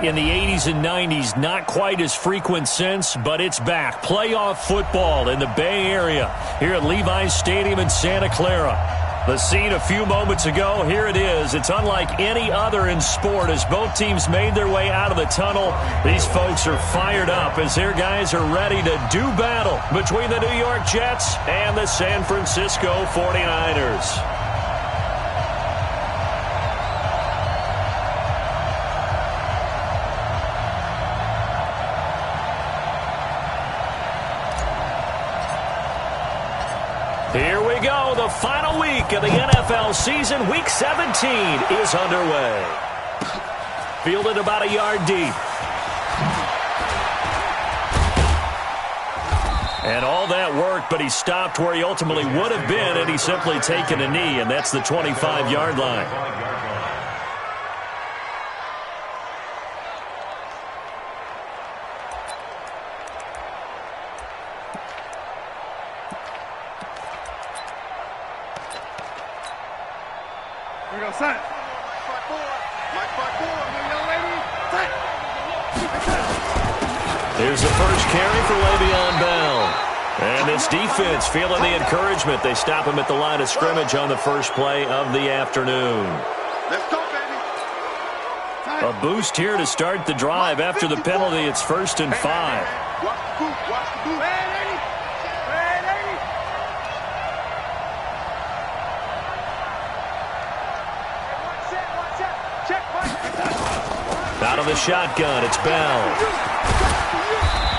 In the 80s and 90s, not quite as frequent since, but it's back. Playoff football in the Bay Area here at Levi's Stadium in Santa Clara. The scene a few moments ago, here it is. It's unlike any other in sport as both teams made their way out of the tunnel. These folks are fired up as their guys are ready to do battle between the New York Jets and the San Francisco 49ers. Here we go. The final week of the NFL season. Week 17 is underway. Fielded about a yard deep. And all that work, but he stopped where he ultimately would have been had he simply taken a knee, and that's the 25-yard line. Here's the first carry for Le'Veon Bell. And this defense feeling the encouragement. They stop him at the line of scrimmage on the first play of the afternoon. Let's go, baby. A boost here to start the drive. After the penalty, it's 1st and 5. Watch the boot. Watch the boot. Out of the shotgun, it's Bell.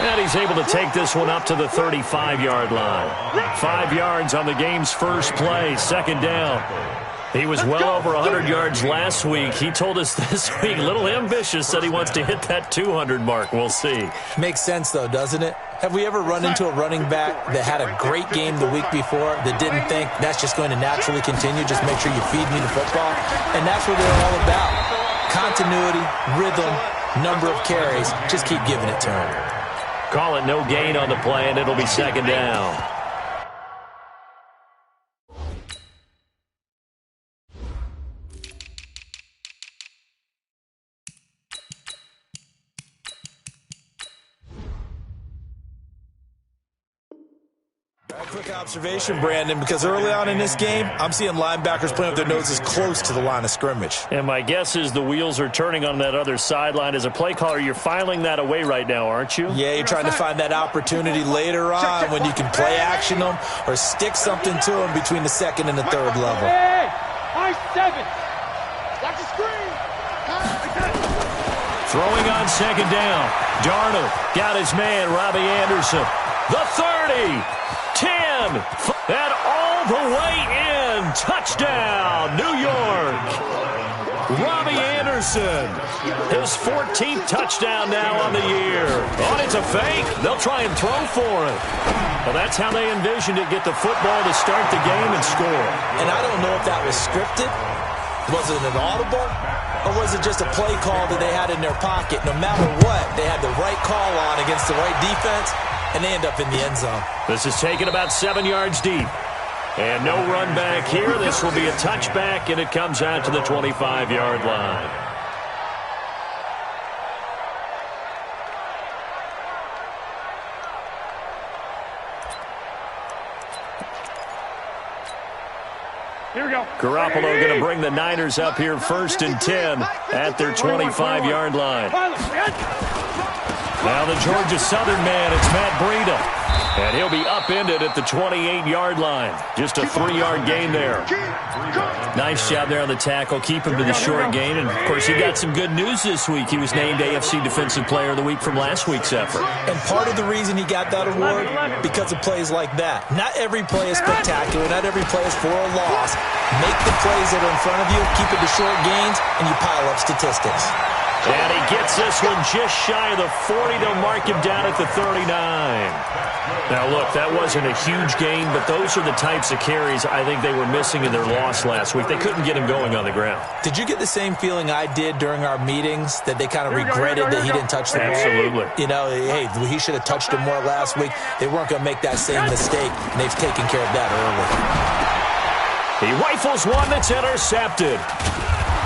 And he's able to take this one up to the 35-yard line. 5 yards on the game's first play, second down. He was well over 100 yards last week. He told us this week, a little ambitious, said he wants to hit that 200 mark. We'll see. Makes sense, though, doesn't it? Have we ever run into a running back that had a great game the week before that didn't think that's just going to naturally continue? Just make sure you feed me the football. And that's what they're all about. Continuity, rhythm, number of carries. Just keep giving it to him. Call it no gain on the play, and it'll be second down. Quick observation, Brandon, because early on in this game, I'm seeing linebackers playing with their noses close to the line of scrimmage. And my guess is the wheels are turning on that other sideline. As a play caller, you're filing that away right now, aren't you? Yeah, you're trying to find that opportunity later on when you can play action them or stick something to them between the second and the third level. Hey, I-7. Watch the screen. Throwing on second down. Darnold got his man, Robbie Anderson. The 30, 10, and all the way in. Touchdown, New York. Robbie Anderson, his 14th touchdown now on the year. Oh, it's a fake. They'll try and throw for it. Well, that's how they envisioned it, get the football to start the game and score. And I don't know if that was scripted. Was it an audible? Or was it just a play call that they had in their pocket? No matter what, they had the right call on against the right defense, and they end up in the end zone. This is taken about 7 yards deep. And no run back here. This will be a touchback, and it comes out to the 25-yard line. Here we go. Garoppolo going to bring the Niners up here 1st and 10 at their 25-yard line. Now the Georgia Southern man, it's Matt Breida. And he'll be upended at the 28-yard line. Just a 3-yard gain there. Nice job there on the tackle. Keep him to the short gain. And, of course, he got some good news this week. He was named AFC Defensive Player of the Week from last week's effort. And part of the reason he got that award, because of plays like that. Not every play is spectacular. Not every play is for a loss. Make the plays that are in front of you, keep it to short gains, and you pile up statistics. And he gets this one just shy of the 40. They'll mark him down at the 39. Now, look, that wasn't a huge gain, but those are the types of carries I think they were missing in their loss last week. They couldn't get him going on the ground. Did you get the same feeling I did during our meetings, that they kind of regretted that he didn't touch the ball? Absolutely. You know, hey, he should have touched him more last week. They weren't going to make that same mistake, and they've taken care of that early. He rifles one that's intercepted.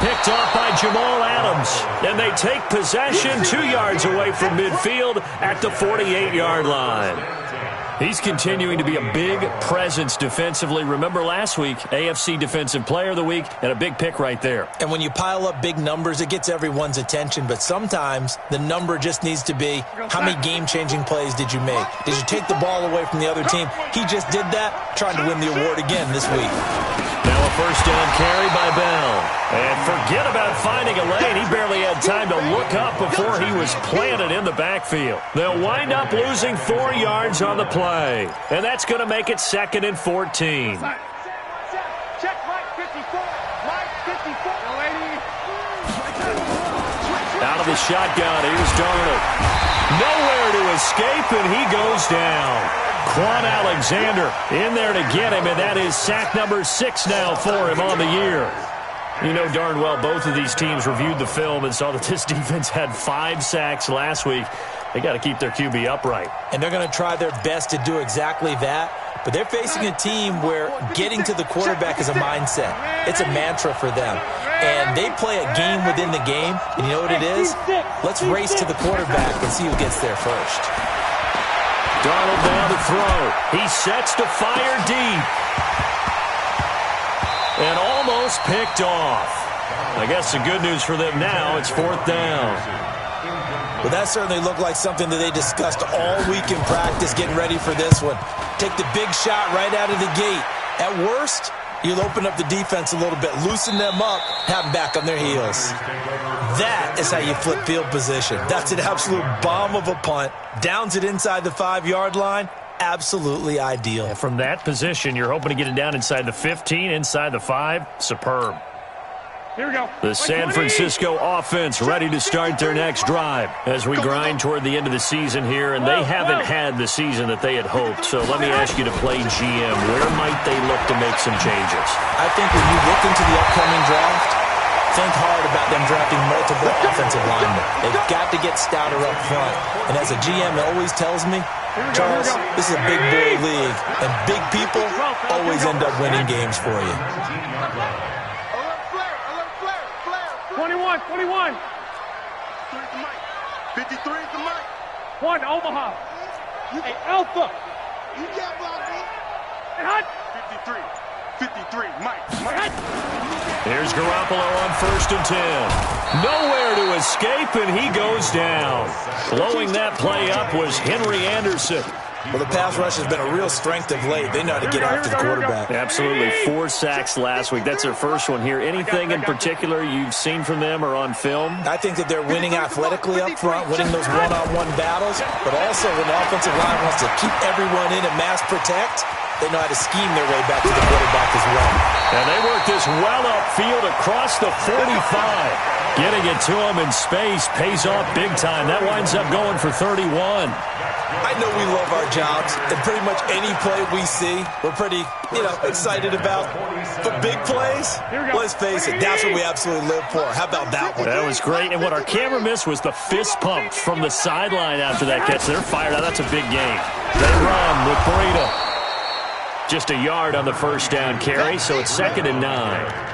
picked off by Jamal Adams. And they take possession 2 yards away from midfield at the 48-yard line. He's continuing to be a big presence defensively. Remember last week, AFC Defensive Player of the Week, and a big pick right there. And when you pile up big numbers, it gets everyone's attention. But sometimes the number just needs to be, how many game-changing plays did you make? Did you take the ball away from the other team? He just did that, trying to win the award again this week. Now a first down carry by Bell. And forget about finding a lane. He barely had time to look up before he was planted in the backfield. They'll wind up losing 4 yards on the play. And that's going to make it 2nd and 14. Check Mike 54. Mike 54. Out of the shotgun, here's Darnold. Nowhere to escape, and he goes down. Quan Alexander in there to get him, and that is sack number 6 now for him on the year. You know darn well both of these teams reviewed the film and saw that this defense had 5 sacks last week. They got to keep their QB upright. And they're going to try their best to do exactly that. But they're facing a team where getting to the quarterback is a mindset. It's a mantra for them. And they play a game within the game. And you know what it is? Let's race to the quarterback and see who gets there first. Darnold down to throw. He sets to fire deep. And almost picked off. I guess the good news for them now, it's 4th down. Well, that certainly looked like something that they discussed all week in practice, getting ready for this one. Take the big shot right out of the gate. At worst, you'll open up the defense a little bit, loosen them up, have them back on their heels. That is how you flip field position. That's an absolute bomb of a punt. Downs it inside the 5-yard line. Absolutely ideal. And from that position, you're hoping to get it down inside the 15, inside the 5. Superb. Here we go. The San Francisco offense ready to start their next drive as we grind toward the end of the season here, and they haven't had the season that they had hoped. So let me ask you to play GM. Where might they look to make some changes? I think when you look into the upcoming draft, think hard about them drafting multiple offensive linemen. They've got to get stouter up front. And as a GM always tells me, Charles, this is a big boy league, and big people always end up winning games for you. 21. 53 is the mic. 1, Omaha. Hey, Alpha. You can't block me. And hot. 53, Mike. Here's Garoppolo on 1st and 10. Nowhere to escape, and he goes down. Blowing that play up was Henry Anderson. Well, the pass rush has been a real strength of late. They know how to get after the quarterback. Absolutely. 4 sacks last week. That's their first one here. Anything in particular you've seen from them or on film? I think that they're winning athletically up front, winning those one-on-one battles, but also when the offensive line wants to keep everyone in and mass protect, they know how to scheme their way back to the quarterback as well. And they work this well upfield across the 45. Getting it to him in space pays off big time. That winds up going for 31. I know we love our jobs, and pretty much any play we see, we're pretty, excited about. But big plays, let's face it, that's what we absolutely live for. How about that one? That was great, and what our camera missed was the fist pump from the sideline after that catch. They're fired out. That's a big game. They run with Burrito. Just a yard on the first down carry, so it's 2nd and 9.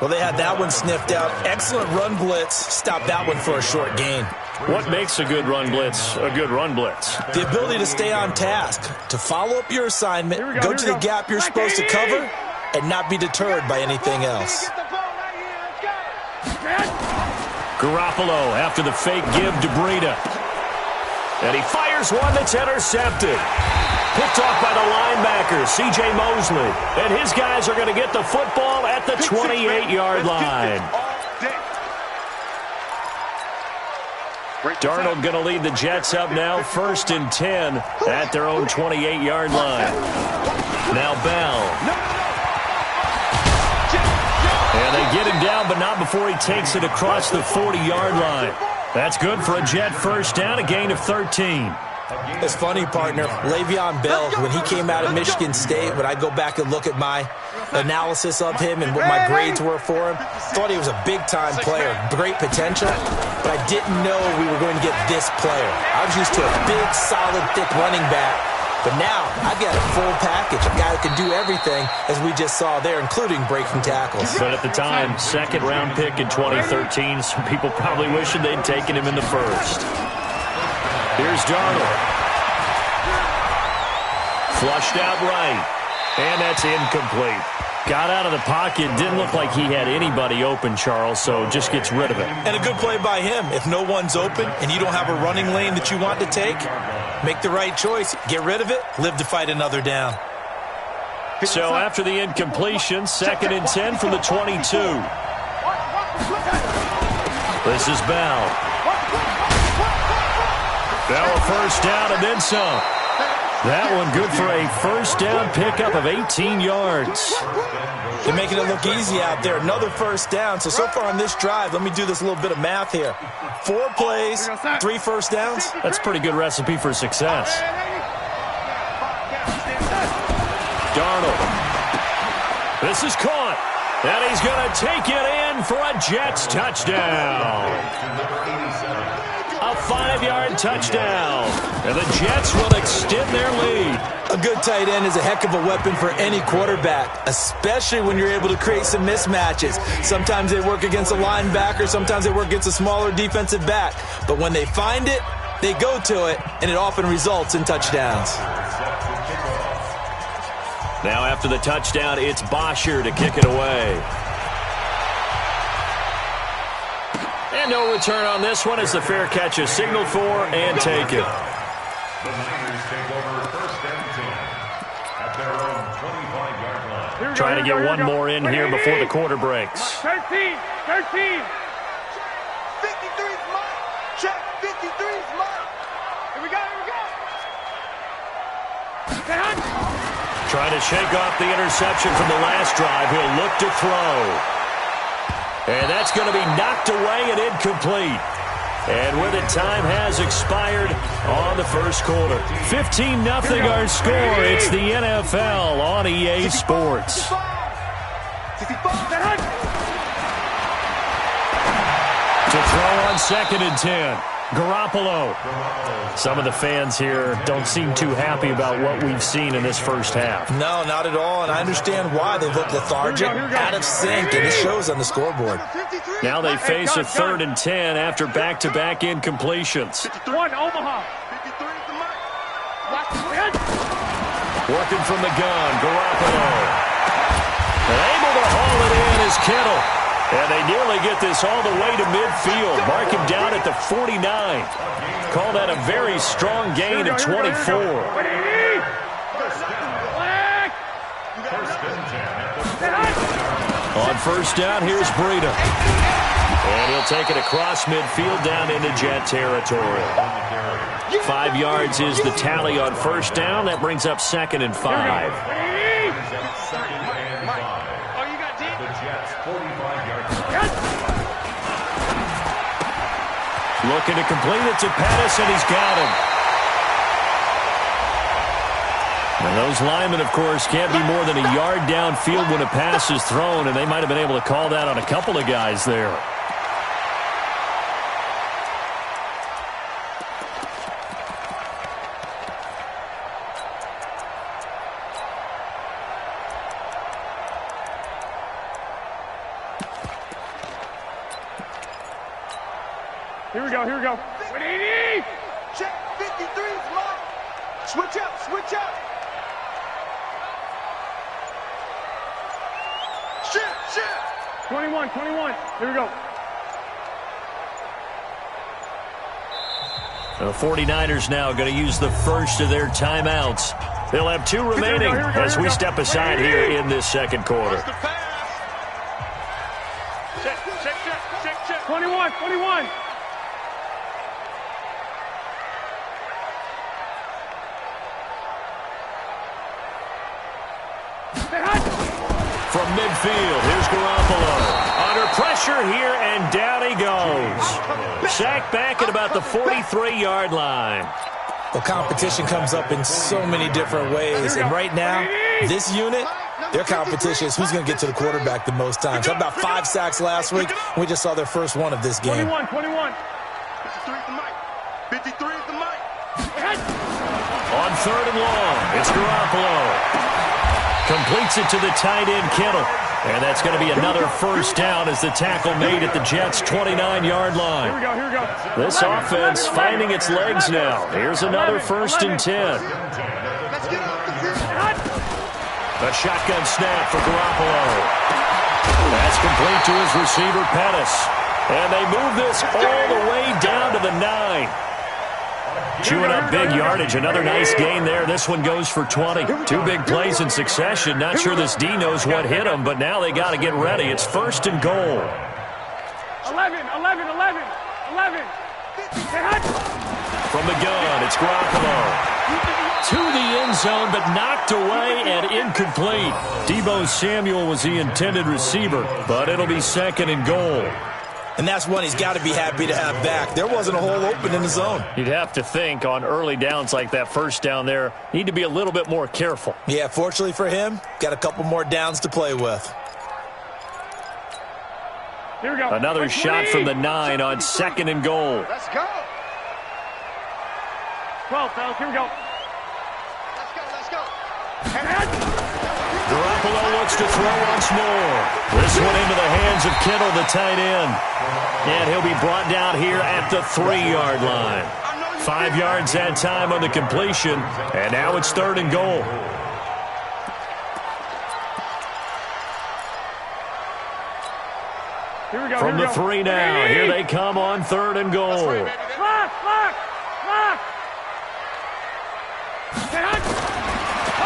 Well, they had that one sniffed out. Excellent run blitz. Stopped that one for a short gain. What makes a good run blitz a good run blitz? The ability to stay on task, to follow up your assignment, go to the gap you're supposed to cover, and not be deterred by anything else. Garoppolo after the fake give to Breida. And he fires one that's intercepted. Picked off by the linebacker, C.J. Mosley. And his guys are going to get the football at the 28-yard line. Darnold going to lead the Jets up now, 1st and 10 at their own 28-yard line. Now Bell. And they get him down, but not before he takes it across the 40-yard line. That's good for a Jet first down, a gain of 13. It's funny, partner. Le'Veon Bell, when he came out of Michigan State, when I go back and look at my analysis of him and what my grades were for him, thought he was a big-time player, great potential, but I didn't know we were going to get this player. I was used to a big, solid, thick running back. But now, I've got a full package, a guy who can do everything, as we just saw there, including breaking tackles. But at the time, second-round pick in 2013, some people probably wishing they'd taken him in the first. Here's Darnold. Flushed out right. And that's incomplete. Got out of the pocket. Didn't look like he had anybody open, Charles, so just gets rid of it. And a good play by him. If no one's open and you don't have a running lane that you want to take, make the right choice. Get rid of it. Live to fight another down. So after the incompletion, 2nd and 10 from the 22. This is Bell. Bell a first down and then some. That one good for a first down pickup of 18 yards. They're making it look easy out there. Another first down. So far on this drive, let me do this little bit of math here. 4 plays, 3 first downs. That's a pretty good recipe for success. Darnold. This is caught. And he's going to take it in for a Jets touchdown. A 5-yard touchdown. And the Jets will extend their lead. A good tight end is a heck of a weapon for any quarterback, especially when you're able to create some mismatches. Sometimes they work against a linebacker. Sometimes they work against a smaller defensive back. But when they find it, they go to it, and it often results in touchdowns. Now after the touchdown, it's Bosher to kick it away. And no return on this one as the fair catch is signaled for and taken. The Niners take over 1st and 10 at their own 25-yard line. Trying to get one more in here before the quarter breaks. 13. 53's mine. Check. 53's mine. Here we go. Trying to shake off the interception from the last drive. He'll look to throw. And that's going to be knocked away and incomplete. And with it, time has expired on the first quarter. 15-0 our score. It's the NFL on EA Sports. To throw on 2nd and 10. Garoppolo. Some of the fans here don't seem too happy about what we've seen in this first half. No, not at all, and I understand why. They look lethargic, out of sync, and it shows on the scoreboard. Now they face a 3rd and 10 after back-to-back incompletions. 1, Omaha. 53's the mine. Working from the gun, Garoppolo. And able to haul it in is Kittle. And they nearly get this all the way to midfield. Mark him down at the 49. Call that a very strong gain of 24. On first down, here's Breida. And he'll take it across midfield down into Jet territory. 5 yards is the tally on first down. That brings up 2nd and 5. Looking to complete it to Pettis, and he's got him. And those linemen, of course, can't be more than a yard downfield when a pass is thrown, and they might have been able to call that on a couple of guys there. Here we go. 180. Check. 53's mine. Switch up. 21. Here we go. The 49ers now going to use the first of their timeouts. They'll have 2 remaining as we step aside here in this second quarter. Check. 21. From midfield, here's Garoppolo. Under pressure here, and down he goes. Sacked back at about the 43-yard line. Well, competition comes up in so many different ways, and right now, this unit, their competition is who's going to get to the quarterback the most times. How about 5 sacks last week? We just saw their first one of this game. 21. 53's the mic. 53's the mic. On 3rd and long, it's Garoppolo. Completes it to the tight end, Kittle. And that's going to be another first down as the tackle made at the Jets' 29-yard line. Here we go. This offense finding its legs now. Here's another 1st and 10. Let's get off the field. A shotgun snap for Garoppolo. That's complete to his receiver, Pettis. And they move this all the way down to the 9. Chewing up big yardage. Another nice gain there. This one goes for 20. 2 big plays in succession. Not sure this D knows what hit him, but now they got to get ready. It's 1st and goal. 11. From the gun, it's Garoppolo. To the end zone, but knocked away and incomplete. Deebo Samuel was the intended receiver, but it'll be 2nd and goal. And that's one he's got to be happy to have back. There wasn't a hole open in the zone. You'd have to think on early downs like that first down there, need to be a little bit more careful. Yeah, fortunately for him, got a couple more downs to play with. Here we go. Another shot from the 9 on 2nd and goal. Let's go. 12, fellas. Here we go. Let's go. Garoppolo looks to throw once more. This one into the hands of Kittle, the tight end. And he'll be brought down here at the 3-yard line. 5 yards that time on the completion, and now it's 3rd and goal. Here we go. From the 3 now, here they come on 3rd and goal. Lock.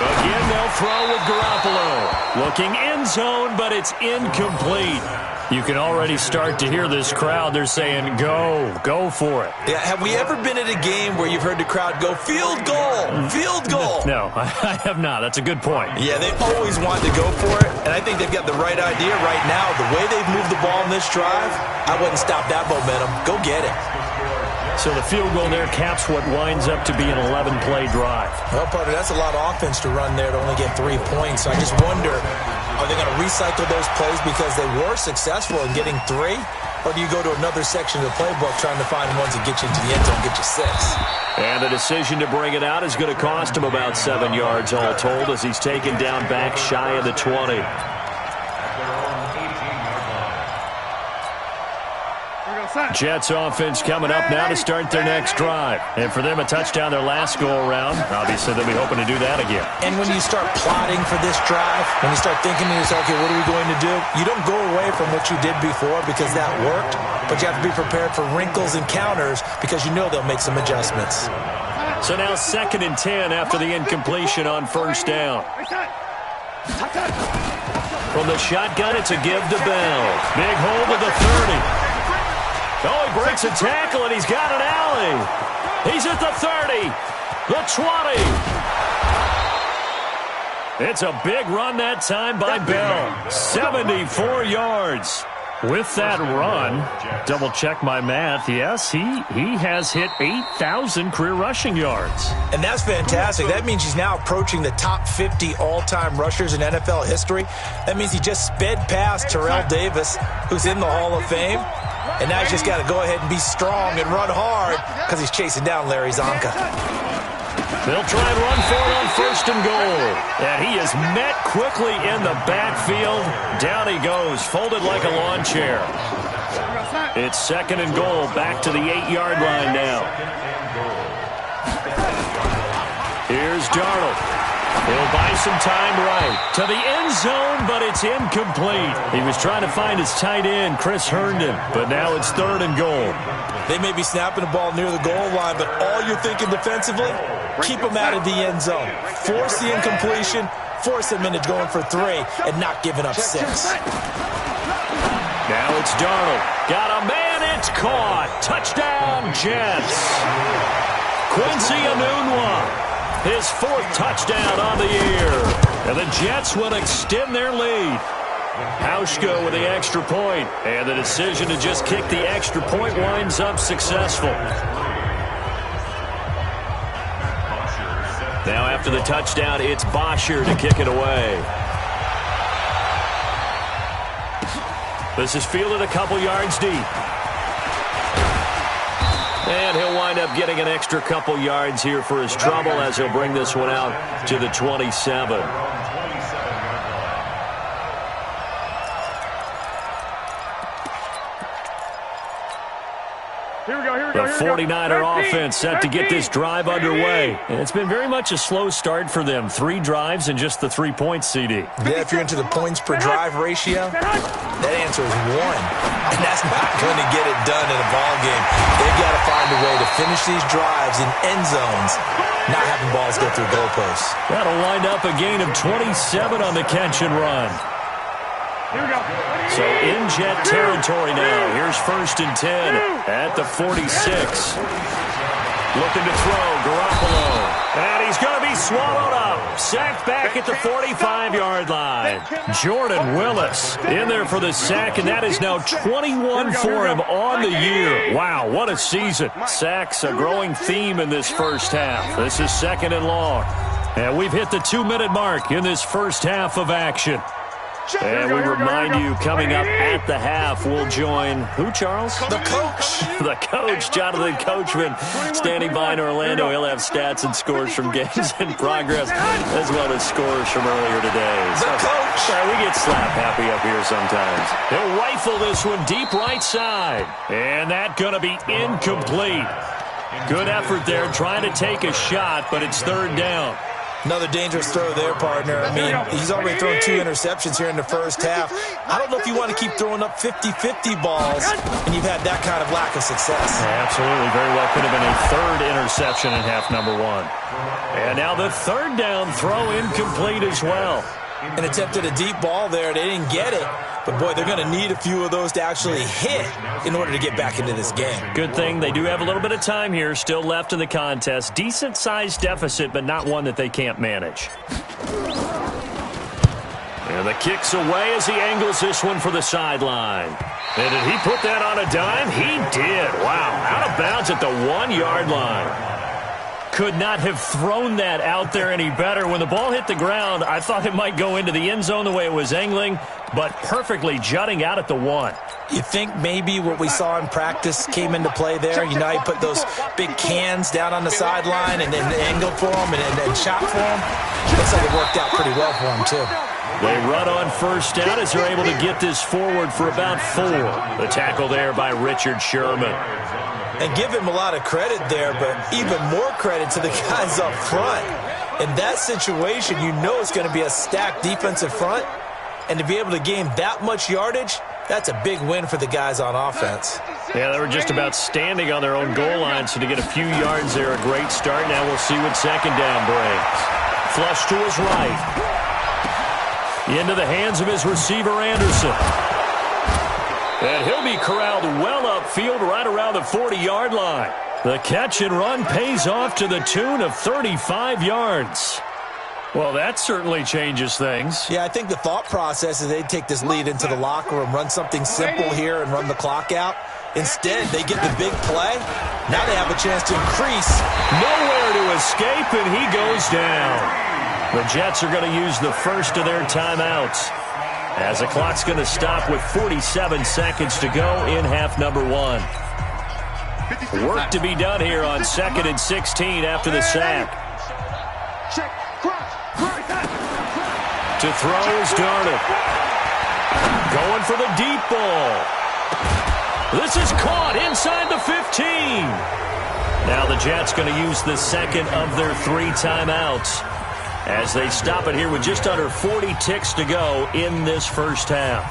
Again, they'll throw with Garoppolo. Looking end zone, but it's incomplete. You can already start to hear this crowd. They're saying, go for it. Yeah, have we ever been at a game where you've heard the crowd go, field goal? No, I have not. That's a good point. Yeah, they always want to go for it, and I think they've got the right idea right now. The way they've moved the ball in this drive, I wouldn't stop that momentum. Go get it. So the field goal there caps what winds up to be an 11-play drive. Well, partner, that's a lot of offense to run there to only get 3 points. So I just wonder, are they going to recycle those plays because they were successful in getting 3? Or do you go to another section of the playbook trying to find ones that get you into the end zone and get you 6? And the decision to bring it out is going to cost him about 7 yards all told as he's taken down back shy of the 20. Jets offense coming up now to start their next drive. And for them, a touchdown their last go-around. Obviously, they'll be hoping to do that again. And when you start plotting for this drive, when you start thinking to yourself, okay, what are we going to do? You don't go away from what you did before because that worked, but you have to be prepared for wrinkles and counters because you know they'll make some adjustments. So now 2nd and 10 after the incompletion on 1st down. From the shotgun, it's a give to Bell. Big hole to the 30. Oh, he breaks a tackle, and he's got an alley. He's at the 30, the 20. It's a big run that time by Bell. 74 yards. With that run, double-check my math, yes, he has hit 8,000 career rushing yards. And that's fantastic. That means he's now approaching the top 50 all-time rushers in NFL history. That means he just sped past Terrell Davis, who's in the Hall of Fame. And now he's just got to go ahead and be strong and run hard because he's chasing down Larry Zonka. They'll try and run for it on 1st and goal. And he is met quickly in the backfield. Down he goes, folded like a lawn chair. It's 2nd and goal, back to the 8-yard line now. Here's Darnold. He'll buy some time right to the end zone, but it's incomplete. He was trying to find his tight end, Chris Herndon, but now it's 3rd and goal. They may be snapping the ball near the goal line, but all you're thinking defensively, keep them out of the end zone. Force the incompletion, force them into going for 3, and not giving up 6. Now it's Darnold. Got a man, it's caught. Touchdown, Jets. Quincy Enunwa. His 4th touchdown on the year. And the Jets will extend their lead. Hauschka with the extra point. And the decision to just kick the extra point winds up successful. Now after the touchdown, it's Bosher to kick it away. This is fielded a couple yards deep. And he'll wind up getting an extra couple yards here for his trouble as he'll bring this one out to the 27. The 49er offense set to get this drive underway. And it's been very much a slow start for them. 3 drives and just the 3 points, CD. Yeah, if you're into the points per drive ratio, that answer is 1. And that's not going to get it done in a ball game. They've got to find a way to finish these drives in end zones, not having balls go through goalposts. That'll wind up a gain of 27 on the catch and run. So in Jet territory now. Here's 1st and 10 at the 46. Looking to throw, Garoppolo. And he's going to be swallowed up. Sacked back at the 45-yard line. Jordan Willis in there for the sack, and that is now 21 for him on the year. Wow, what a season. Sacks, a growing theme in this first half. This is 2nd and long. And we've hit the 2-minute mark in this first half of action. And we remind you, coming up at the half, we'll join who, Charles? The coach. The coach, Jonathan Coachman, standing by in Orlando. He'll have stats and scores from games in progress, as well as scores from earlier today. The coach. We get slap happy up here sometimes. He'll rifle this one deep right side. And that going to be incomplete. Good effort there, trying to take a shot, but it's 3rd down. Another dangerous throw there, partner. I mean, he's already thrown 2 interceptions here in the first half. I don't know if you want to keep throwing up 50-50 balls, and you've had that kind of lack of success. Absolutely. Very well could have been a 3rd interception in half number 1. And now the 3rd down throw incomplete as well. And attempted a deep ball there. They didn't get it. But, boy, they're going to need a few of those to actually hit in order to get back into this game. Good thing they do have a little bit of time here still left in the contest. Decent-sized deficit, but not one that they can't manage. And the kick's away as he angles this one for the sideline. And did he put that on a dime? He did. Wow, out of bounds at the 1-yard line. Could not have thrown that out there any better. When the ball hit the ground, I thought it might go into the end zone the way it was angling, but perfectly jutting out at the 1. You think maybe what we saw in practice came into play there? You know, he put those big cans down on the sideline and then angled for them and shot for them. Looks like it worked out pretty well for him, too. They run on 1st down as they're able to get this forward for about 4. The tackle there by Richard Sherman. And give him a lot of credit there, but even more credit to the guys up front. In that situation, you know it's going to be a stacked defensive front. And to be able to gain that much yardage, that's a big win for the guys on offense. Yeah, they were just about standing on their own goal line, so to get a few yards there, a great start. Now we'll see what 2nd down brings. Flush to his right. Into the hands of his receiver, Anderson. And he'll be corralled well upfield right around the 40-yard line. The catch and run pays off to the tune of 35 yards. Well, that certainly changes things. Yeah, I think the thought process is they'd take this lead into the locker room, run something simple here and run the clock out. Instead, they get the big play. Now they have a chance to increase. Nowhere to escape, and he goes down. The Jets are going to use the first of their timeouts, as the clock's going to stop with 47 seconds to go in half number 1. Work to be done here on 2nd and 16 after the sack. To throw is Darnold. Going for the deep ball. This is caught inside the 15. Now the Jets going to use the 2nd of their 3 timeouts, as they stop it here with just under 40 ticks to go in this first half.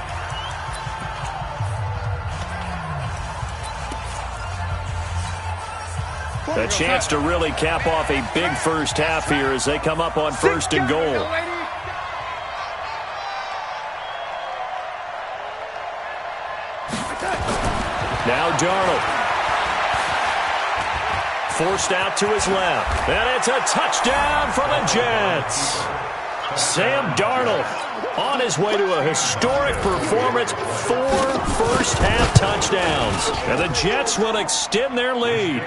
A chance to really cap off a big first half here as they come up on 1st and goal. Now Darnold. Forced out to his left. And it's a touchdown for the Jets. Sam Darnold on his way to a historic performance. 4 first-half touchdowns. And the Jets will extend their lead.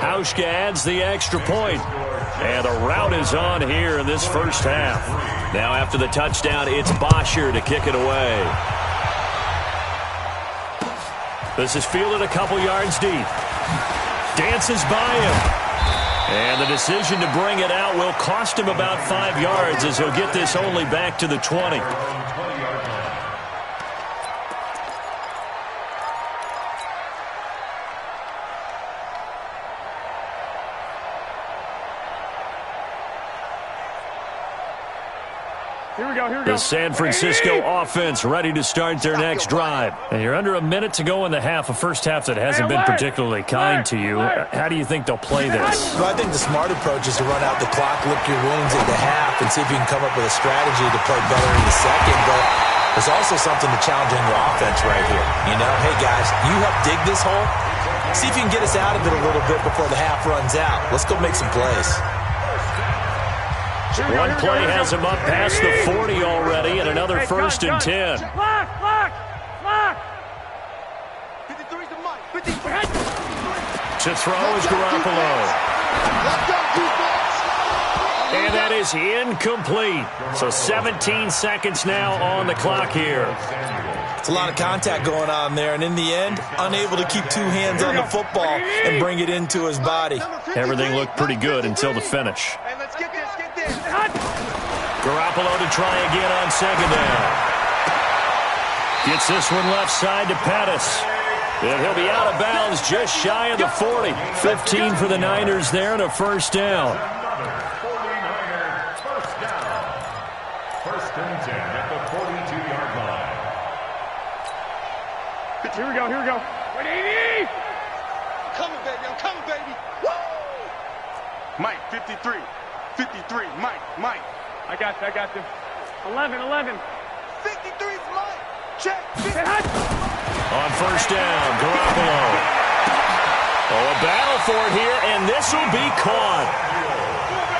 Hauschka adds the extra point. And the rout is on here in this first half. Now after the touchdown, it's Bosher to kick it away. This is fielded a couple yards deep. Dances by him. And the decision to bring it out will cost him about 5 yards as he'll get this only back to the 20. Here we go, here we go. The San Francisco offense ready to start their next drive. And you're under a minute to go in the half, a first half that hasn't been particularly kind to you. How do you think they'll play this? Well, I think the smart approach is to run out the clock, lick your wounds at the half, and see if you can come up with a strategy to play better in the second. But there's also something to challenging your offense right here. You know, hey, guys, you help dig this hole. See if you can get us out of it a little bit before the half runs out. Let's go make some plays. One play has him up past the 40 already, and another first and 10. Lock! 53's the Mike. 53. To throw is Garoppolo. Let's go, defense. And that is incomplete. So 17 seconds now on the clock here. It's a lot of contact going on there, and in the end, unable to keep two hands on the football and bring it into his body. Everything looked pretty good until the finish. Hey, let's get this. Garoppolo to try again on second down. Gets this one left side to Pettis. And he'll be out of bounds just shy of the 40. 15 for the Niners there and a first down. 49ers first down. First and 10 at the 42-yard line. Here we go. Wait, 80! I'm coming, baby. Woo! Mike, 53. 53, Mike. I got you. 11. 53's Mike. Check. On first down, Garoppolo. Oh, a battle for it here, and this will be caught.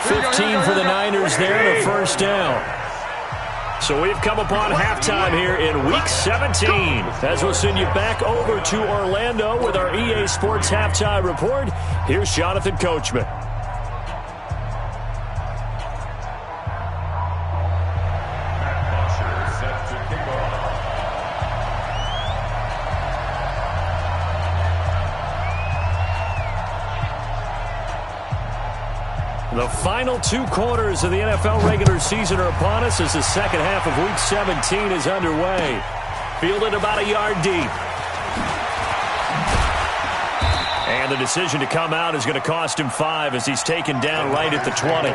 15 for the Niners there and a first down. So we've come upon halftime here in Week 17. As we'll send you back over to Orlando with our EA Sports Halftime Report, here's Jonathan Coachman. The final 2 quarters of the NFL regular season are upon us as the second half of Week 17 is underway. Fielded about a yard deep. And the decision to come out is going to cost him 5 as he's taken down right at the 20.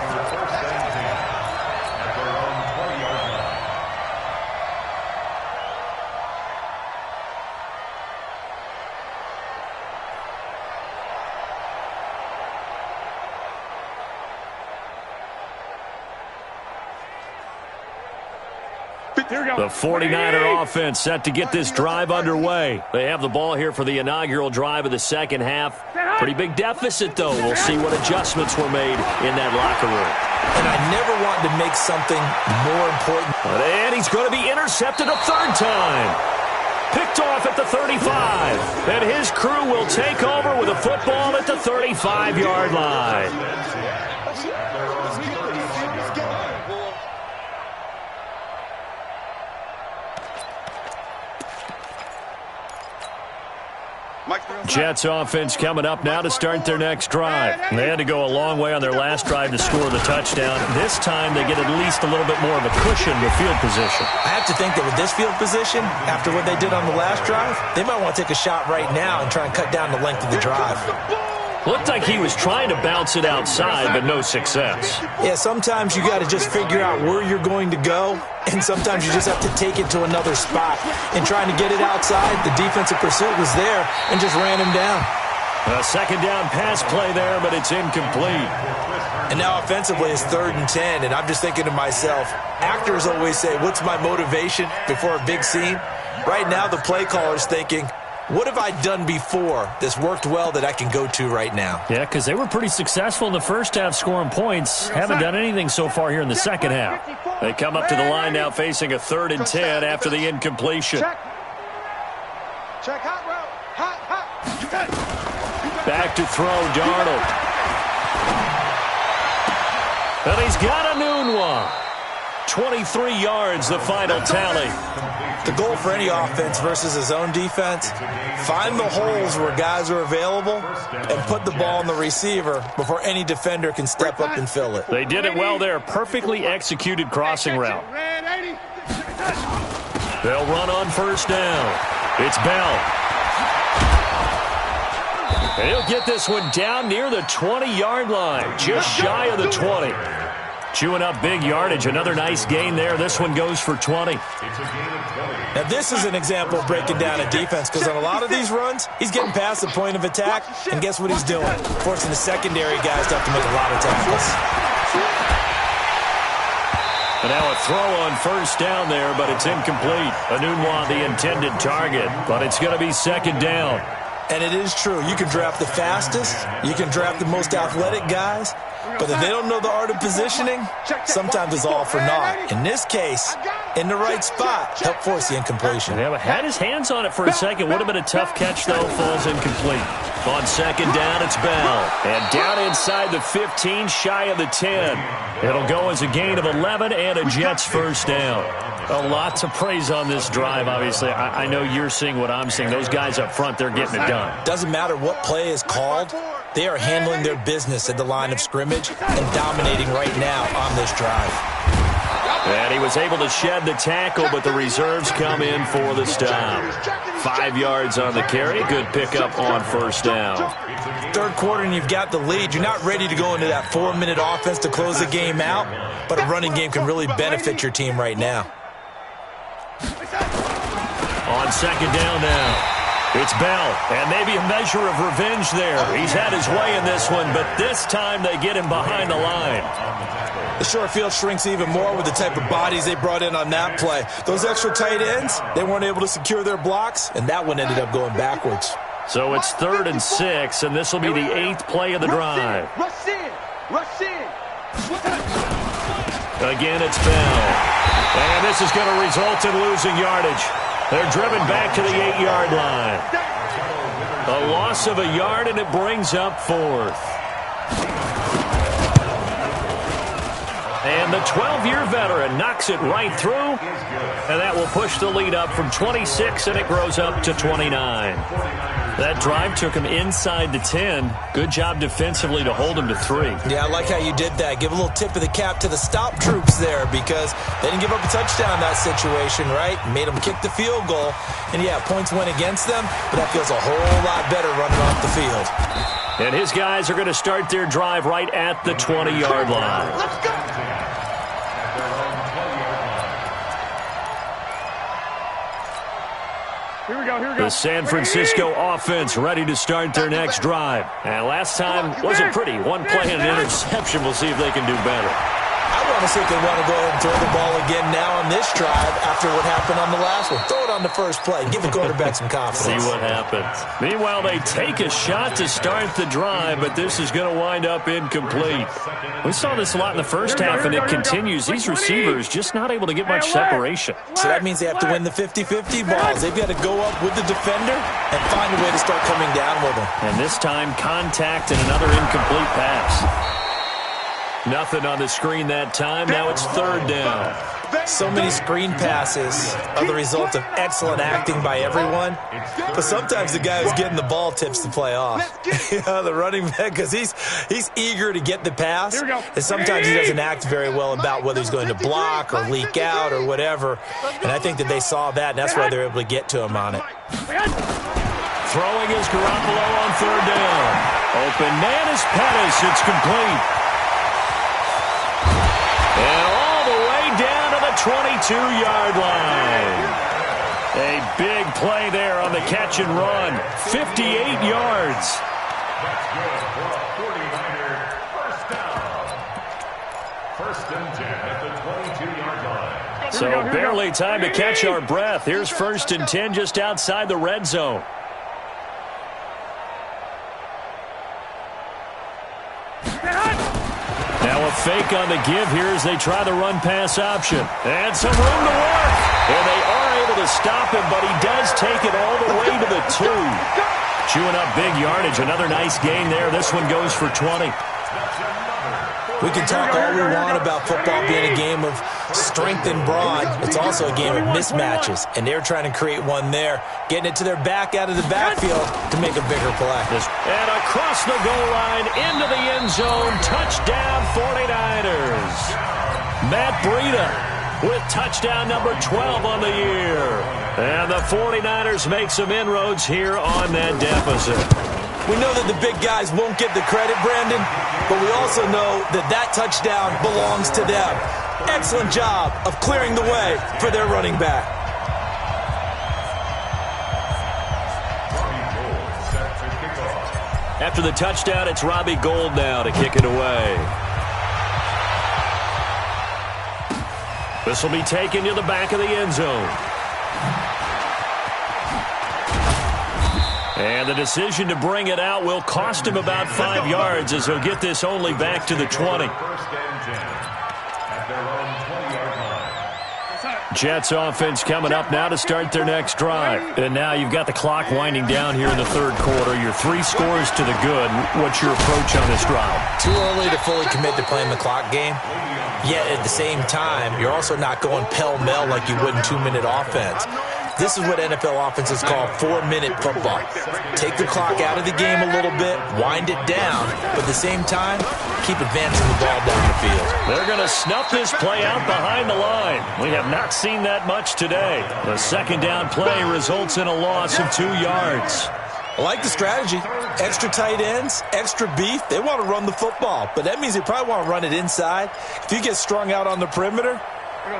The 49er offense set to get this drive underway. They have the ball here for the inaugural drive of the second half. Pretty big deficit, though. We'll see what adjustments were made in that locker room. And I never wanted to make something more important. And he's going to be intercepted a third time. Picked off at the 35. And his crew will take over with a football at the 35-yard line. Jets offense coming up now to start their next drive. They had to go a long way on their last drive to score the touchdown. This time they get at least a little bit more of a cushion with field position. I have to think that with this field position, after what they did on the last drive, they might want to take a shot right now and try and cut down the length of the drive. Looked like he was trying to bounce it outside, but no success. Yeah, sometimes you got to just figure out where you're going to go, and sometimes you just have to take it to another spot. And trying to get it outside, the defensive pursuit was there and just ran him down. A second down pass play there, but it's incomplete. And now offensively it's 3rd and 10, and I'm just thinking to myself, actors always say, what's my motivation before a big scene? Right now the play caller's thinking, what have I done before that's worked well that I can go to right now? Yeah, because they were pretty successful in the first half scoring points. Haven't done anything so far here in the second half. They come up to the line now facing a 3rd and 10 after the incompletion. Check hot route. Hot. Back to throw, Darnold. And he's got a noon one. 23 yards, the final tally. The goal for any offense versus his own defense, find the holes where guys are available and put the ball on the receiver before any defender can step up and fill it. They did it well there. Perfectly executed crossing route. They'll run on first down. It's Bell. And he'll get this one down near the 20-yard line, just shy of the 20. Chewing up big yardage. Another nice gain there. This one goes for 20. Now, this is an example of breaking down a defense, because on a lot of these runs, he's getting past the point of attack, and guess what he's doing? Forcing the secondary guys to have to make a lot of tackles. And now a throw on first down there, but it's incomplete. Anunwa, the intended target, but it's going to be second down. And it is true. You can draft the fastest, you can draft the most athletic guys, but if they don't know the art of positioning, sometimes it's all for naught. In this case, in the right spot, help force the incompletion. Yeah, but had his hands on it for a second. Would have been a tough catch, though. Falls incomplete. On second down, it's Bell. And down inside the 15, shy of the 10. It'll go as a gain of 11 and a Jets first down. A lot to praise on this drive, obviously. I know you're seeing what I'm seeing. Those guys up front, they're getting it done. Doesn't matter what play is called. They are handling their business at the line of scrimmage and dominating right now on this drive. And he was able to shed the tackle, but the reserves come in for the stop. 5 yards on the carry. Good pickup on first down. Third quarter and you've got the lead. You're not ready to go into that 4-minute offense to close the game out, but a running game can really benefit your team right now. On second down now. It's Bell, and maybe a measure of revenge there. He's had his way in this one, but this time they get him behind the line. The short field shrinks even more with the type of bodies they brought in on that play. Those extra tight ends, they weren't able to secure their blocks, and that one ended up going backwards. So it's 3rd and 6, and this will be the 8th play of the drive. Rush in. Rush in. Again, it's Bell. And this is going to result in losing yardage. They're driven back to the 8-yard line. A loss of a yard, and it brings up 4th. And the 12-year veteran knocks it right through, and that will push the lead up from 26, and it grows up to 29. That drive took him inside the 10. Good job defensively to hold him to 3. Yeah, I like how you did that. Give a little tip of the cap to the stop troops there, because they didn't give up a touchdown in that situation, right? Made them kick the field goal. And, yeah, points went against them, but that feels a whole lot better running off the field. And his guys are going to start their drive right at the 20-yard line. Let's go. Here we go, here we go. The San Francisco offense ready to start their next drive. And last time wasn't pretty. One play and an interception. We'll see if they can do better. I want to see if they want to go ahead and throw the ball again now on this drive after what happened on the last one. Throw it on the first play. Give the quarterback some confidence. See what happens. Meanwhile, they take a shot to start the drive, but this is going to wind up incomplete. We saw this a lot in the first half, and it continues. These receivers just not able to get much separation. So that means they have to win the 50-50 balls. They've got to go up with the defender and find a way to start coming down with them. And this time, contact and another incomplete pass. Nothing on the screen that time. Now it's 3rd down. So many screen passes are the result of excellent acting by everyone. But sometimes the guy who's getting the ball tips the play off. You know, the running back, because he's eager to get the pass. And sometimes he doesn't act very well about whether he's going to block or leak out or whatever. And I think that they saw that, and that's why they're able to get to him on it. Throwing is Garoppolo on 3rd down. Open man is Pettis. It's complete. And all the way down to the 22-yard line. A big play there on the catch and run. 58 yards. That's good for a 49er first down. First and 10 at the 22-yard line. So barely time to catch our breath. Here's 1st and 10 just outside the red zone. Now a fake on the give here as they try the run-pass option. And some room to work. And they are able to stop him, but he does take it all the way to the 2. Chewing up big yardage. Another nice gain there. This one goes for 20. That's another We can talk all we want about football being a game of strength and brawn. It's also a game of mismatches, and they're trying to create one there, getting it to their back out of the backfield to make a bigger play. And across the goal line, into the end zone, touchdown 49ers. Matt Breida with touchdown number 12 on the year. And the 49ers make some inroads here on that deficit. We know that the big guys won't get the credit, Brandon, but we also know that that touchdown belongs to them. Excellent job of clearing the way for their running back. After the touchdown, it's Robbie Gould now to kick it away. This will be taken to the back of the end zone. And the decision to bring it out will cost him about 5 yards as he'll get this only back to the 20. Jets offense coming up now to start their next drive. And now you've got the clock winding down here in the third quarter. Your 3 scores to the good. What's your approach on this drive? Too early to fully commit to playing the clock game. Yet at the same time, you're also not going pell-mell like you would in 2-minute offense. This is what NFL offenses call 4-minute football. Take the clock out of the game a little bit, wind it down, but at the same time, keep advancing the ball down the field. They're going to snuff this play out behind the line. We have not seen that much today. The second down play results in a loss of 2 yards. I like the strategy. Extra tight ends, extra beef. They want to run the football, but that means they probably want to run it inside. If you get strung out on the perimeter,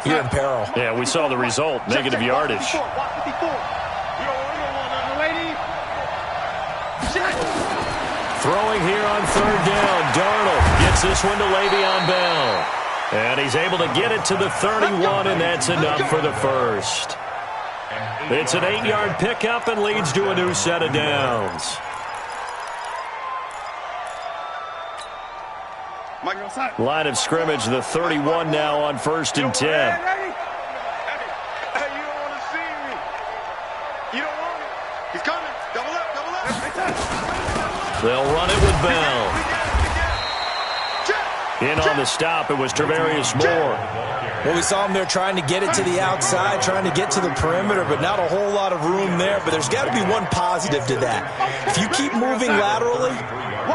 you're in peril. Yeah, we saw the result. Negative yardage. Throwing here on third down. Darnold gets this one to Le'Veon Bell. And he's able to get it to the 31, and that's enough for the first. It's an 8-yard pickup and leads to a new set of downs. Line of scrimmage, the 31 now on 1st and 10. Hey, you don't want to see me. You don't want it. He's coming. Double up, double up. They'll run it with Bell. In on the stop, it was Travarius Moore. Well, we saw him there trying to get it to the outside, trying to get to the perimeter, but not a whole lot of room there. But there's got to be one positive to that. If you keep moving laterally,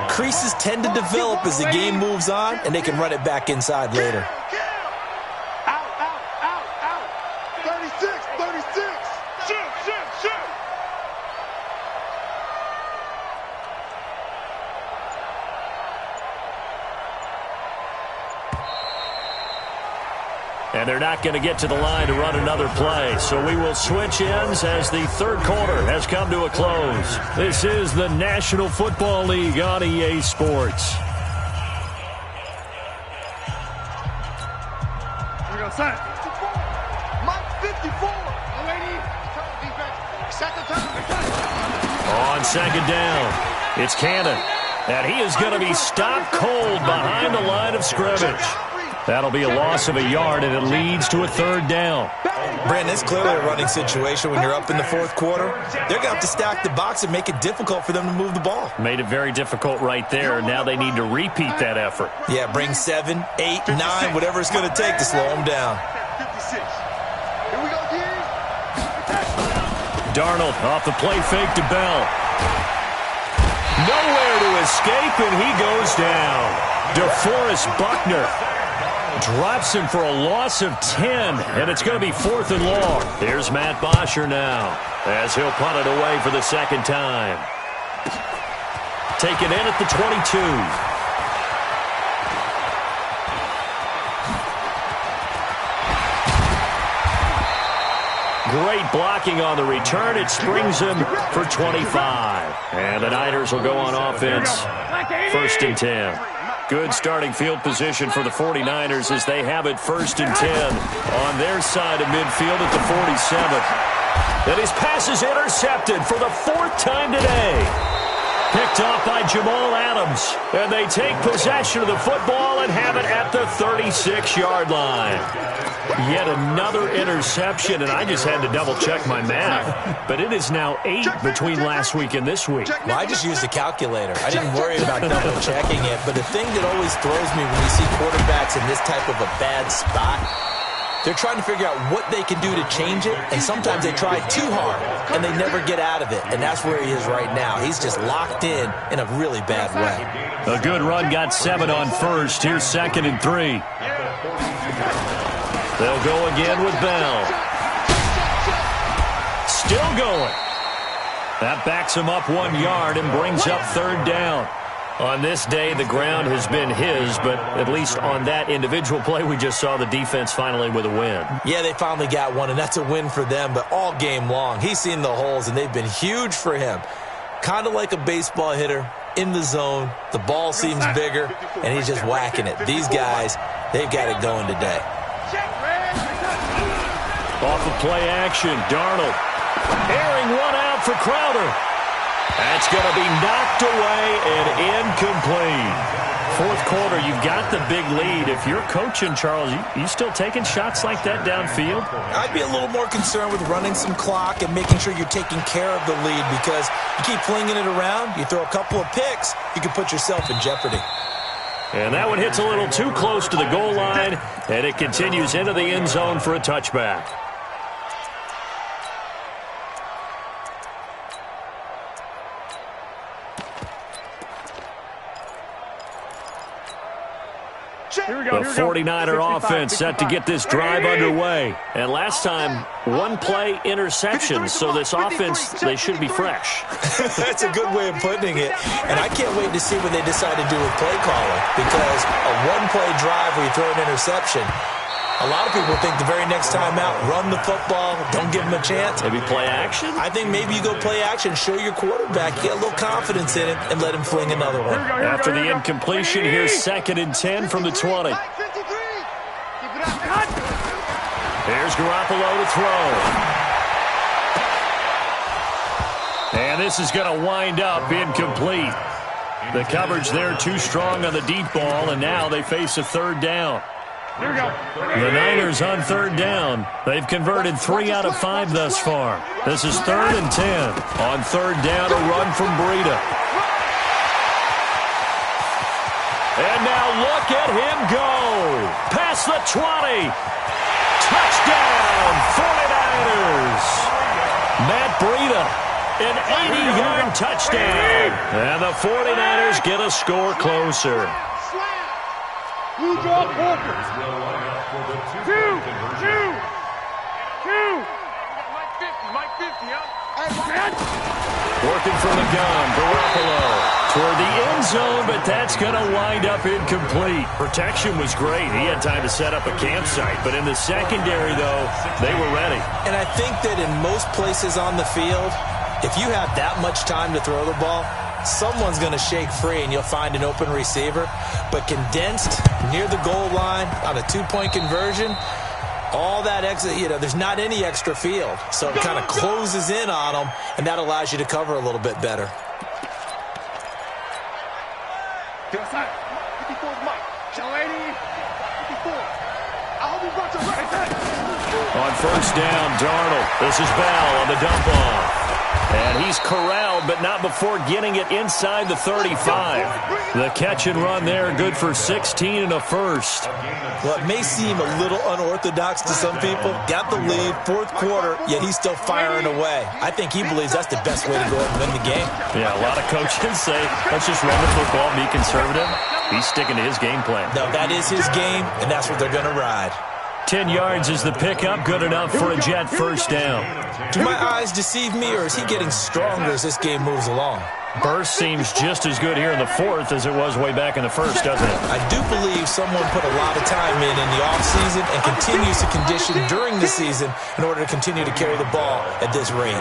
creases tend to develop as the game moves on, and they can run it back inside later. Out, out, out, out. 36, 36. Shoot, shoot, shoot. And they're not going to get to the line to run another play. So we will switch ends as the third quarter has come to a close. This is the National Football League on EA Sports. Here we go, son. Mike 54. On second down, it's Cannon. And he is going to be stopped cold behind the line of scrimmage. That'll be a loss of a yard, and it leads to a third down. Brandon, it's clearly a running situation when you're up in the fourth quarter. They're going to have to stack the box and make it difficult for them to move the ball. Made it very difficult right there. Now they need to repeat that effort. Yeah, bring 7, 8, 9, whatever it's going to take to slow them down. 56. Here we go, Gary. Darnold off the play fake to Bell. Nowhere to escape, and he goes down. DeForest Buckner drops him for a loss of 10, and it's going to be 4th and long. Here's Matt Bosher now as he'll punt it away for the second time. Taken in at the 22. Great blocking on the return. It springs him for 25. And the Niners will go on offense. 1st and 10. Good starting field position for the 49ers as they have it 1st and 10 on their side of midfield at the 47. And his pass is intercepted for the 4th time today. Picked off by Jamal Adams. And they take possession of the football and have it at the 36-yard line. Yet another interception, and I just had to double-check my math. But it is now 8 between last week and this week. Well, I just used a calculator. I didn't worry about double-checking it. But the thing that always throws me when you see quarterbacks in this type of a bad spot, they're trying to figure out what they can do to change it, and sometimes they try too hard, and they never get out of it. And that's where he is right now. He's just locked in a really bad way. A good run got 7 on first. Here's 2nd and 3. They'll go again with Bell. Still going. That backs him up 1 yard and brings up 3rd down. On this day, the ground has been his, but at least on that individual play, we just saw the defense finally with a win. Yeah, they finally got one, and that's a win for them, but all game long, he's seen the holes, and they've been huge for him. Kind of like a baseball hitter in the zone. The ball seems bigger, and he's just whacking it. These guys, they've got it going today. Off of play action, Darnold. Airing one out for Crowder. That's going to be knocked away and incomplete. 4th quarter, you've got the big lead. If you're coaching, Charles, you still taking shots like that downfield? I'd be a little more concerned with running some clock and making sure you're taking care of the lead, because you keep flinging it around, you throw a couple of picks, you can put yourself in jeopardy. And that one hits a little too close to the goal line, and it continues into the end zone for a touchback. The 49er offense set to get this drive underway. And last time, 1-play interception, so this offense, they should be fresh. That's a good way of putting it. And I can't wait to see what they decide to do with play calling, because a 1-play drive where you throw an interception, a lot of people think the very next time out, run the football, don't give them a chance. Maybe play action? I think maybe you go play action, show your quarterback, get a little confidence in it, and let him fling another one. After the incompletion, here's 2nd and 10 from the 20. Here's Garoppolo to throw. And this is going to wind up incomplete. The coverage there too strong on the deep ball, and now they face a 3rd down. Here we go. The Niners on 3rd down. They've converted 3 out of 5 thus far. This is 3rd and 10. On 3rd down, a run from Breida. And now look at him go. Past the 20. Touchdown, 49ers. Matt Breida, an 80-yard touchdown. And the 49ers get a score closer. Blue draw Porter. 2. Mike 50, Working from the gun, Garoppolo toward the end zone, but that's going to wind up incomplete. Protection was great. He had time to set up a campsite, but in the secondary, though, they were ready. And I think that in most places on the field, if you have that much time to throw the ball, someone's going to shake free and you'll find an open receiver. But condensed near the goal line on a 2-point conversion, all that extra, there's not any extra field. So it kind of closes in on them, and that allows you to cover a little bit better. On 1st down, Darnold. This is Bell on the dump off. And he's corralled, but not before getting it inside the 35. The catch and run there, good for 16 and a first. Well, it may seem a little unorthodox to some people. Got the lead, 4th quarter, yet he's still firing away. I think he believes that's the best way to go ahead and win the game. Yeah, a lot of coaches say, let's just run the football, be conservative. He's sticking to his game plan. No, that is his game, and that's what they're going to ride. 10 yards is the pickup, good enough for a Jet 1st down. Do my eyes deceive me, or is he getting stronger as this game moves along? Burst seems just as good here in the 4th as it was way back in the 1st, doesn't it? I do believe someone put a lot of time in the offseason and continues to condition during the season in order to continue to carry the ball at this rate.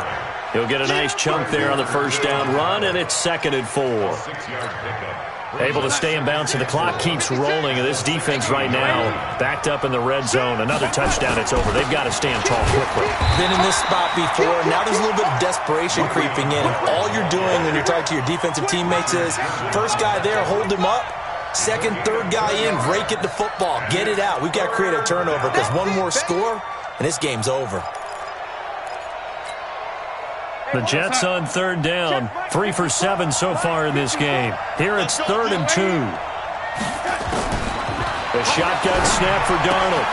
He'll get a nice chunk there on the 1st down run, and it's 2nd and 4. Able to stay in bounds, and the clock keeps rolling. And this defense right now backed up in the red zone. Another touchdown, it's over. They've got to stand tall quickly. Been in this spot before. Now there's a little bit of desperation creeping in. And all you're doing when you're talking to your defensive teammates is, first guy there, hold him up. Second, third guy in, rake it to football. Get it out. We've got to create a turnover because one more score, and this game's over. The Jets on third down. 3 for 7 so far in this game. Here it's 3rd and 2. The shotgun snap for Darnold.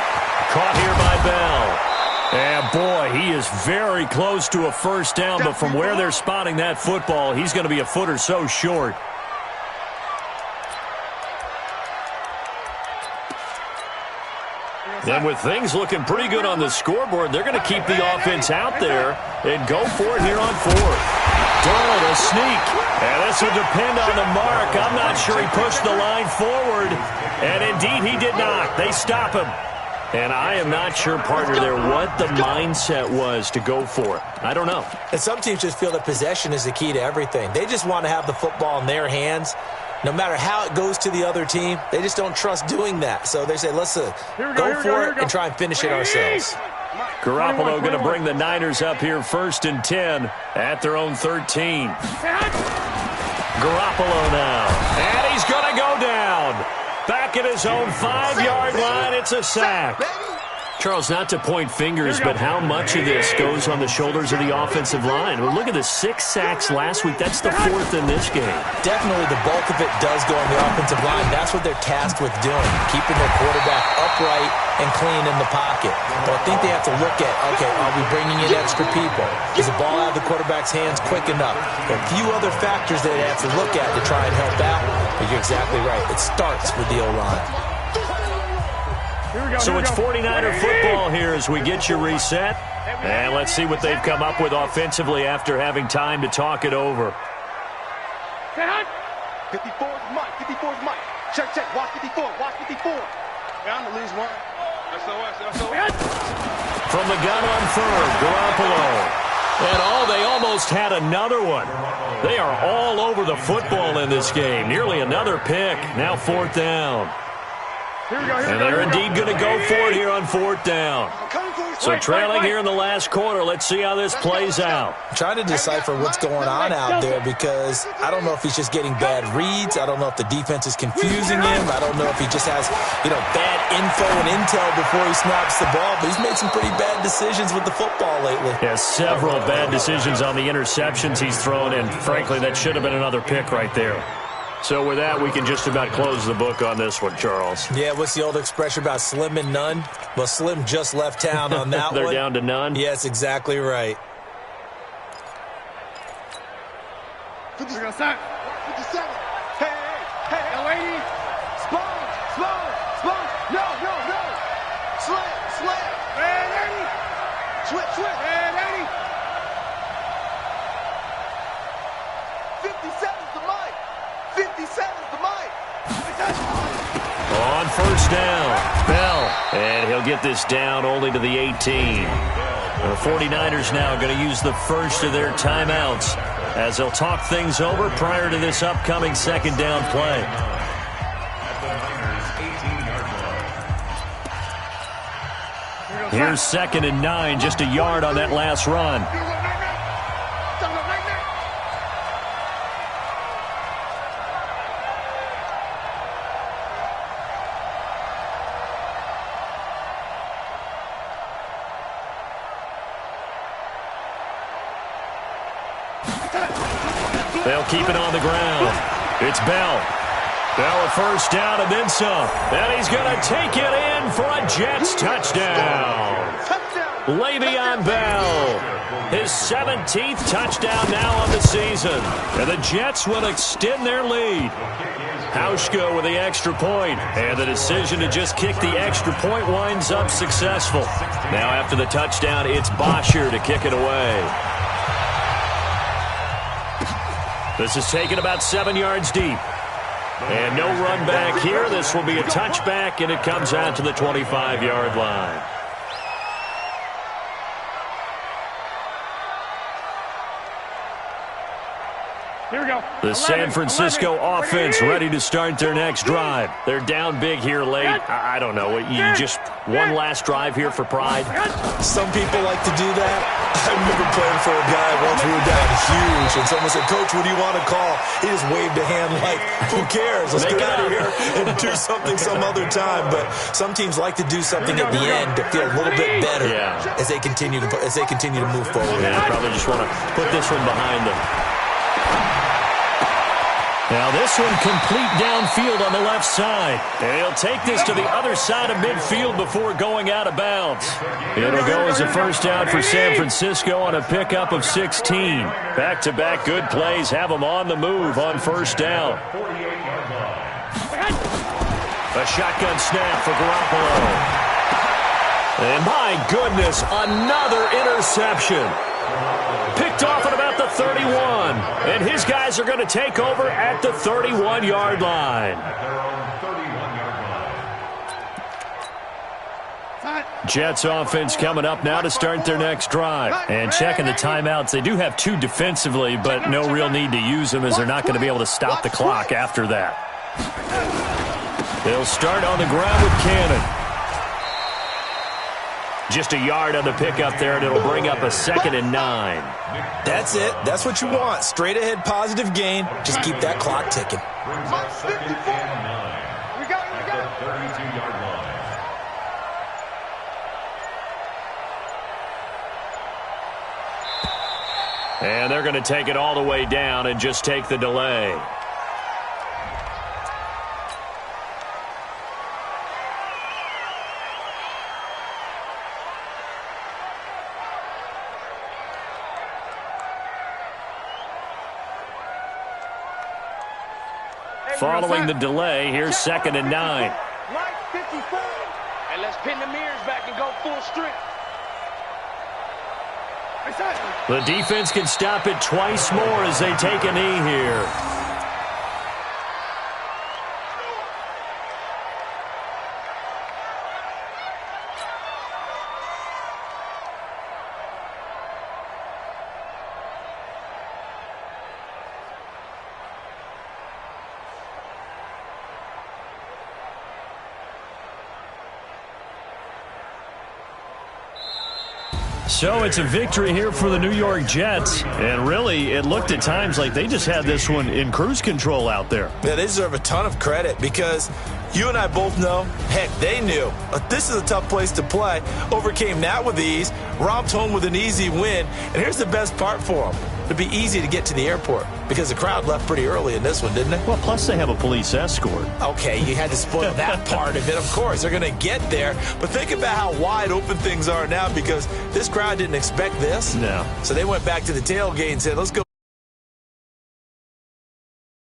Caught here by Bell. And, boy, he is very close to a first down, but from where they're spotting that football, he's going to be a foot or so short. And with things looking pretty good on the scoreboard, they're going to keep the offense out there and go for it here on 4th. Darnold, a sneak. And this will depend on the mark. I'm not sure he pushed the line forward. And, indeed, he did not. They stop him. And I am not sure, partner, there what the mindset was to go for it. I don't know. And some teams just feel that possession is the key to everything. They just want to have the football in their hands. No matter how it goes to the other team, they just don't trust doing that. So they say, let's go for it and try and finish it ourselves. Garoppolo going to bring the Niners up here 1st and 10 at their own 13. Garoppolo now. And he's going to go down. Back at his own 5-yard line, it's a sack. Charles, not to point fingers, but how much of this goes on the shoulders of the offensive line? Well, look at the 6 sacks last week. That's the 4th in this game. Definitely the bulk of it does go on the offensive line. That's what they're tasked with doing, keeping their quarterback upright and clean in the pocket. But I think they have to look at, okay, are we bringing in extra people? Is the ball out of the quarterback's hands quick enough? There are a few other factors that they have to look at to try and help out. But you're exactly right. It starts with the O-line. So it's 49er football here as we get you reset. And let's see what they've come up with offensively after having time to talk it over. 54's Mike. 54's Mike. Check. Watch 54. Watch 54. Yeah, I'm going to lose one. SOS. From the gun on 3rd, Garoppolo. And they almost had another one. They are all over the football in this game. Nearly another pick. Now 4th down. And they're indeed going to go for it here on 4th down. So trailing here in the last quarter. Let's see how this plays out. I'm trying to decipher what's going on out there because I don't know if he's just getting bad reads. I don't know if the defense is confusing him. I don't know if he just has, bad info and intel before he snaps the ball. But he's made some pretty bad decisions with the football lately. Yeah, several bad decisions on the interceptions he's thrown, and frankly, that should have been another pick right there. So with that, we can just about close the book on this one, Charles. Yeah, what's the old expression about slim and none? Well, Slim just left town on that They're one. They're down to none? Yes, exactly right. 57. Hey, lady. Spawn. No. Slam. Hey, lady. Switch. Hey, lady. 57's the mic. 57's the mic. On 1st down, Bell. And he'll get this down only to the 18. The 49ers now going to use the first of their timeouts as they'll talk things over prior to this upcoming 2nd down play. Here's 2nd and 9, just a yard on that last run. They'll keep it on the ground. It's Bell. Bell a 1st down and then some. And he's going to take it in for a Jets touchdown. Le'Veon Bell. His 17th touchdown now on the season. And the Jets will extend their lead. Hauschka with the extra point. And the decision to just kick the extra point winds up successful. Now after the touchdown, it's Bosher to kick it away. This is taken about 7 yards deep. And no run back here. This will be a touchback, and it comes out to the 25-yard line. Here we go. The San Francisco offense ready to start their next drive. They're down big here late. I don't know. You just one last drive here for pride? Some people like to do that. I remember playing for a guy once we were down huge, and someone said, "Coach, what do you want to call?" He just waved a hand like, "Who cares? Let's get out of here and do something some other time." But some teams like to do something at the end to feel a little bit better as they continue to move forward. Yeah, probably just want to put this one behind them. Now this one complete downfield on the left side. And he'll take this to the other side of midfield before going out of bounds. It'll go as a first down for San Francisco on a pickup of 16. Back-to-back good plays have them on the move on first down. A shotgun snap for Garoppolo. And my goodness, another interception. Picked off at about the 31. And his guys are going to take over at the 31-yard line. Jets offense coming up now to start their next drive. And checking the timeouts. They do have 2 defensively, but no real need to use them as they're not going to be able to stop the clock after that. They'll start on the ground with Cannon. Just a yard on the pickup there, and it'll bring up a 2nd and 9. That's it. That's what you want. Straight ahead, positive gain. Just keep that clock ticking. Brings up 2nd and 9. We got it. At the 32-yard line. And they're going to take it all the way down and just take the delay. Following the delay, here's 2nd and 9. Mike 54. And let's pin the mirrors back and go full strength. The defense can stop it twice more as they take a knee here. So it's a victory here for the New York Jets. And really, it looked at times like they just had this one in cruise control out there. Yeah, they deserve a ton of credit because you and I both know, heck, they knew. This is a tough place to play. Overcame that with ease, romped home with an easy win. And here's the best part for them. It'd be easy to get to the airport because the crowd left pretty early in this one, didn't it? Well, plus they have a police escort. Okay, you had to spoil that part of it. Of course, they're going to get there. But think about how wide open things are now because this crowd didn't expect this. No. So they went back to the tailgate and said, let's go.